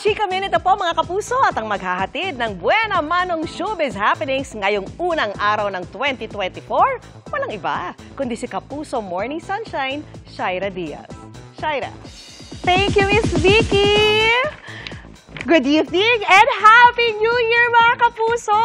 Chika Minute po mga kapuso at ang maghahatid ng Buena Manong Showbiz Happenings ngayong unang araw ng 2024. Walang iba, kundi si Kapuso Morning Sunshine, Shaira Diaz. Shaira. Thank you, Miss Vicky! Good evening and Happy New Year mga kapuso!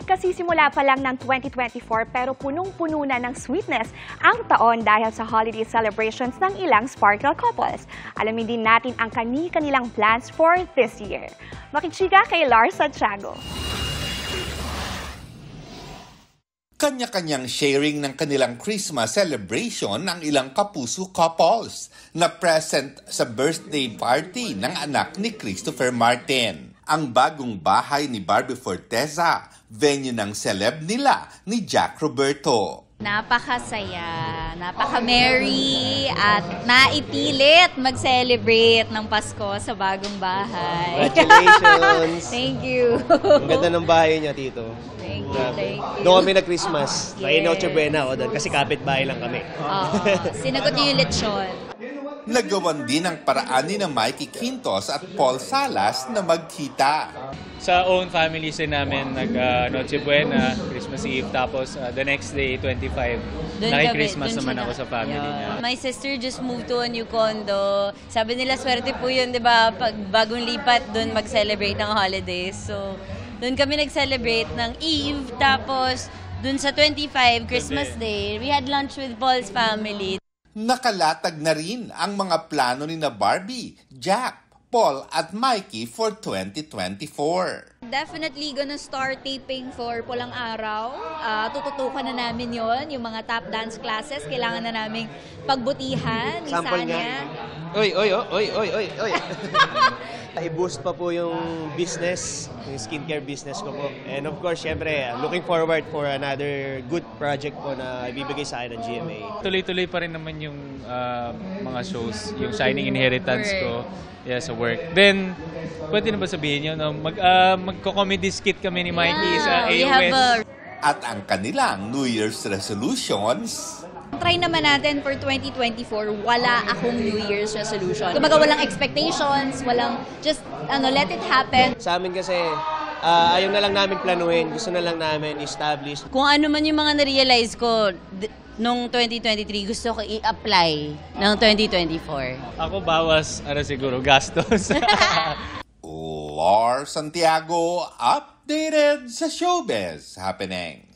Kasi simula pa lang ng 2024 pero punong-puno na ng sweetness ang taon dahil sa holiday celebrations ng ilang sparkle couples. Alamin din natin ang kani-kanilang plans for this year. Makichika kay Lars Santiago. Kanya-kanyang sharing ng kanilang Christmas celebration ng ilang kapuso couples na present sa birthday party ng anak ni Christopher Martin. Ang bagong bahay ni Barbie Forteza, venue ng celeb nila ni Jack Roberto. Napakasaya, napaka-merry at naipilit mag-celebrate ng Pasko sa bagong bahay. Congratulations! Thank you! Ang ganda ng bahay niya, Tito. Thank you, thank you. Doon kami na Christmas. Kay Yes. Noche Buena ako doon kasi kapitbahay lang kami. Sinagot niyo yung lechon. Nagawan din ang paraan ni na Mikey Quintos at Paul Salas na magkita. Sa own families din namin, Noche Buena, Christmas Eve, tapos the next day, 25, naki-Christmas naman ako sa family niya. My sister just moved to a new condo. Sabi nila, swerte po yun, di ba? Pag bagong lipat, doon mag-celebrate ng holidays. So, doon kami nag-celebrate ng Eve, tapos doon sa 25, Christmas Day, we had lunch with Paul's family. Nakalatag na rin ang mga plano ni na Barbie, Jack, Paul at Mikey for 2024. Definitely gonna start taping for Pulang Araw. Tututukan na namin yon, yung mga tap dance classes. Kailangan na namin pagbutihan. Sample nga. Oy. I-boost pa po yung business, yung skincare business ko po. And of course, syempre, looking forward for another good project po na ibibigay sa akin ng GMA. Tuloy-tuloy pa rin naman yung mga shows, yung Shining Inheritance ko sa work. Then, pwede na ba sabihin nyo, magko-comedy skit kami ni Mikey sa AOS. At ang kanilang New Year's resolutions, Try naman natin for 2024, wala akong New Year's resolution. Kumbaga walang expectations, walang just let it happen. Sa amin kasi, ayaw na lang namin planuhin, gusto na lang namin establish. Kung ano man yung mga na-realize ko nung 2023, gusto ko i-apply ng 2024. Ako bawas, siguro, gastos. Lars Santiago, updated sa Showbiz Happening.